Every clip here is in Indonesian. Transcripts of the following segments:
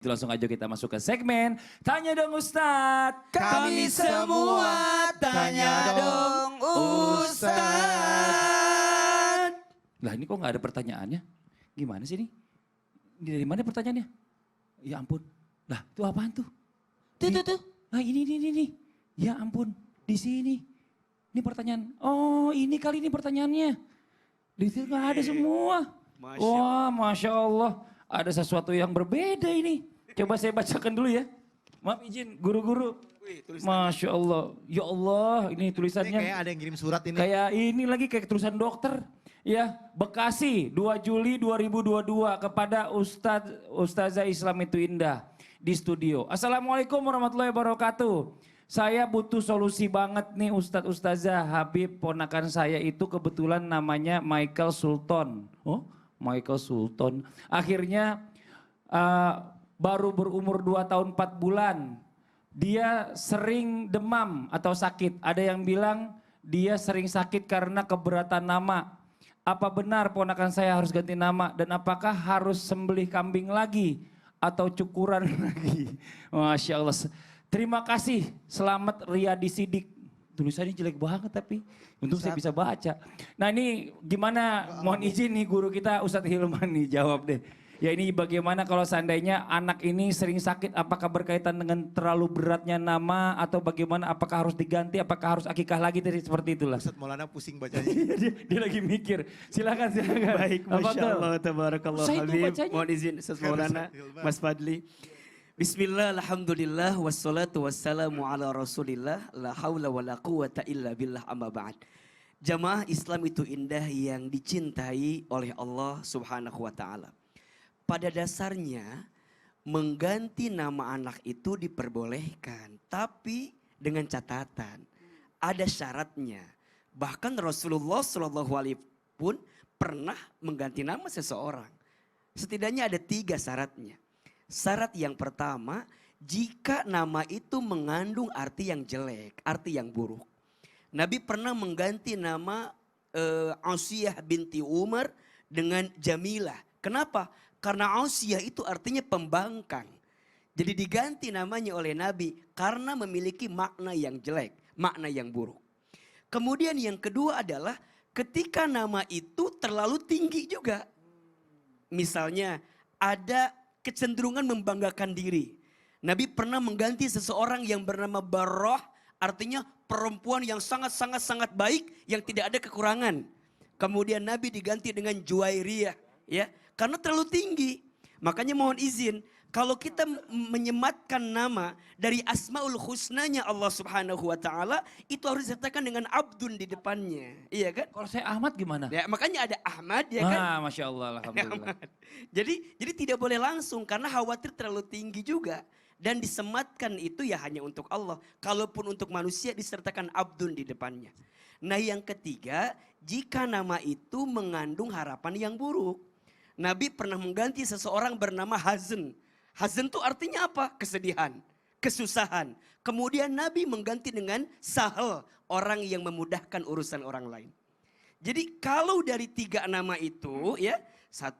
Langsung aja kita masuk ke segmen Tanya Dong Ustadz. Kami semua tanya dong Ustadz. Lah ini kok nggak ada pertanyaannya? Gimana sih ini? Ini dari mana pertanyaannya? Ya ampun. Lah itu apaan tuh? Tuh. Nah ini. Ya ampun, di sini. Ini pertanyaan. Oh ini kali ini pertanyaannya. Di situ nggak ada semua. Wah Masya Allah. Ada sesuatu yang berbeda ini. Coba saya bacakan dulu ya. Maaf izin guru-guru. Masya Allah. Ya Allah ini tulisannya. Ini kayak ada yang kirim surat ini. Kayak ini lagi kayak tulisan dokter. Ya Bekasi 2 Juli 2022 kepada Ustazah Islam itu Indah di studio. Assalamualaikum warahmatullahi wabarakatuh. Saya butuh solusi banget nih Ustazah Habib. Ponakan saya itu kebetulan namanya Michael Sultan. Oh Michael Sultan. Akhirnya baru berumur 2 tahun 4 bulan. Dia sering demam atau sakit. Ada yang bilang dia sering sakit karena keberatan nama. Apa benar ponakan saya harus ganti nama? Dan apakah harus sembelih kambing lagi? Atau cukuran lagi? Masya Allah. Terima kasih. Selamat Riyadi Sidik. Tulisannya jelek banget tapi untung saya bisa baca. Nah ini gimana, mohon izin nih guru kita Ustadz Hilman nih jawab deh. Ya ini bagaimana kalau seandainya anak ini sering sakit, apakah berkaitan dengan terlalu beratnya nama atau bagaimana, apakah harus diganti, apakah harus akikah lagi, seperti itulah. Ustadz Maulana pusing bacanya. dia lagi mikir, silakan. Baik, Masya Allah, tabarakallah Habib, mohon izin Ustadz Maulana, Mas Fadli. Bismillah, alhamdulillah, wassalatu wassalamu ala rasulillah, la hawla wa la quwata illa billah amma ba'd. Jamaah Islam itu indah yang dicintai oleh Allah subhanahu wa ta'ala. Pada dasarnya mengganti nama anak itu diperbolehkan. Tapi dengan catatan ada syaratnya. Bahkan Rasulullah SAW pun pernah mengganti nama seseorang. Setidaknya ada 3 syaratnya. Syarat yang pertama, jika nama itu mengandung arti yang jelek, arti yang buruk. Nabi pernah mengganti nama Asiyah binti Umar dengan Jamilah. Kenapa? Karena Asiyah itu artinya pembangkang. Jadi diganti namanya oleh Nabi karena memiliki makna yang jelek, makna yang buruk. Kemudian yang kedua adalah ketika nama itu terlalu tinggi juga. Misalnya ada kecenderungan membanggakan diri. Nabi pernah mengganti seseorang yang bernama Barrah, artinya perempuan yang sangat baik yang tidak ada kekurangan. Kemudian Nabi diganti dengan Juwairiyah, ya, karena terlalu tinggi. Makanya mohon izin, kalau kita menyematkan nama dari Asmaul Husnanya Allah Subhanahu wa taala, itu harus disertakan dengan abdun di depannya. Iya kan? Kalau saya Ahmad gimana? Ya, makanya ada Ahmad ya kan? Masya Allah, alhamdulillah. Jadi tidak boleh langsung karena khawatir terlalu tinggi juga. Dan disematkan itu ya hanya untuk Allah. Kalaupun untuk manusia disertakan abdun di depannya. Nah yang ketiga, jika nama itu mengandung harapan yang buruk. Nabi pernah mengganti seseorang bernama Hazn. Hazn itu artinya apa? Kesedihan, kesusahan. Kemudian Nabi mengganti dengan Sahal, orang yang memudahkan urusan orang lain. Jadi kalau dari 3 nama itu ya, 1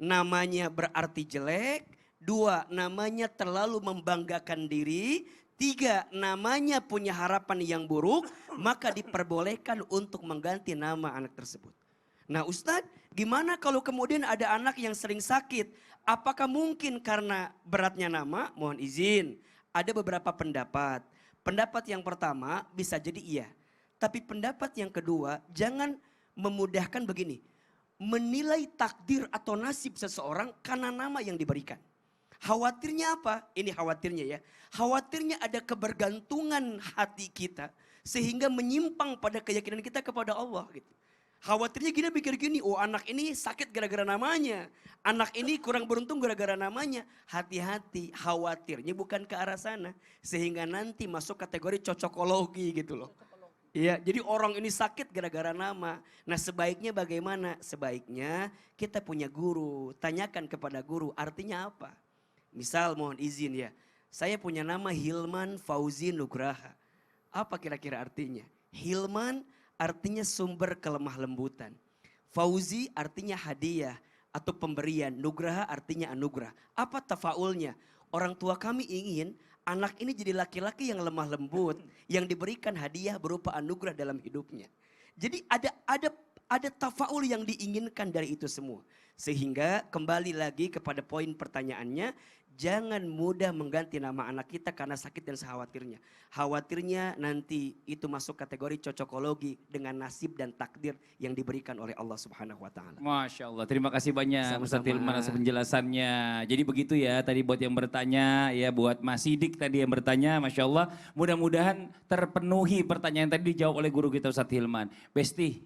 namanya berarti jelek, 2 namanya terlalu membanggakan diri, 3 namanya punya harapan yang buruk, maka diperbolehkan untuk mengganti nama anak tersebut. Nah Ustadz, gimana kalau kemudian ada anak yang sering sakit? Apakah mungkin karena beratnya nama? Mohon izin, ada beberapa pendapat. Pendapat yang pertama bisa jadi iya. Tapi pendapat yang kedua, jangan memudahkan begini. Menilai takdir atau nasib seseorang karena nama yang diberikan. Khawatirnya apa? Ini khawatirnya ya. Khawatirnya ada kebergantungan hati kita. Sehingga menyimpang pada keyakinan kita kepada Allah gitu. Khawatirnya kita pikir gini, oh anak ini sakit gara-gara namanya. Anak ini kurang beruntung gara-gara namanya. Hati-hati, khawatirnya bukan ke arah sana. Sehingga nanti masuk kategori cocokologi gitu loh. Iya, jadi orang ini sakit gara-gara nama. Nah sebaiknya bagaimana? Sebaiknya kita punya guru, tanyakan kepada guru artinya apa. Misal mohon izin ya, saya punya nama Hilman Fauzi Nugraha. Apa kira-kira artinya? Hilman artinya sumber kelemah lembutan. Fauzi artinya hadiah. atau pemberian. Nugraha artinya anugerah. Apa tafaulnya? Orang tua kami ingin anak ini jadi laki-laki yang lemah lembut, yang diberikan hadiah berupa anugerah dalam hidupnya. Jadi ada tafaul yang diinginkan dari itu semua. Sehingga kembali lagi kepada poin pertanyaannya, jangan mudah mengganti nama anak kita karena sakit dan sekhawatirnya. Khawatirnya nanti itu masuk kategori cocokologi dengan nasib dan takdir yang diberikan oleh Allah Subhanahu wa taala. Masya Allah, terima kasih banyak Sama-sama. Ustadz Hilman atas penjelasannya. Jadi begitu ya, tadi buat yang bertanya, ya buat Mas Sidik tadi yang bertanya, Masya Allah. Mudah-mudahan terpenuhi pertanyaan tadi dijawab oleh guru kita Ustadz Hilman. Besti.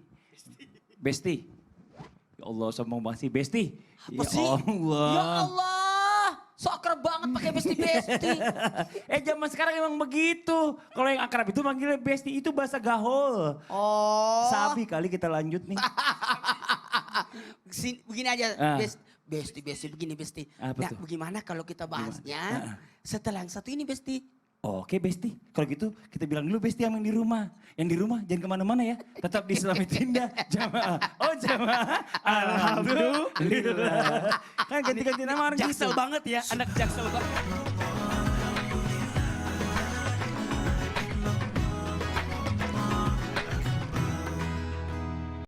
Ya Allah, sombong banget sih, Besti. Apa sih? Ya Allah, so akrab banget pakai besti-besti. Zaman sekarang emang begitu. Kalau yang akrab itu manggilnya Besti, itu bahasa gaul. Oh. Sabi kali kita lanjut nih. Begini aja, Ah. Besti, begini Besti. Apa Nah, tuh? bagaimana kalau kita bahasnya setelah yang satu ini Besti? Oke Besti, kalau gitu kita bilang dulu Besti yang di rumah. Yang di rumah jangan kemana-mana ya, tetap di Islam itu Indah. Jamaah, jamaah, alhamdulillah. Kan ganti-ganti nama orang gitu. Jaksel banget ya, anak jaksel banget.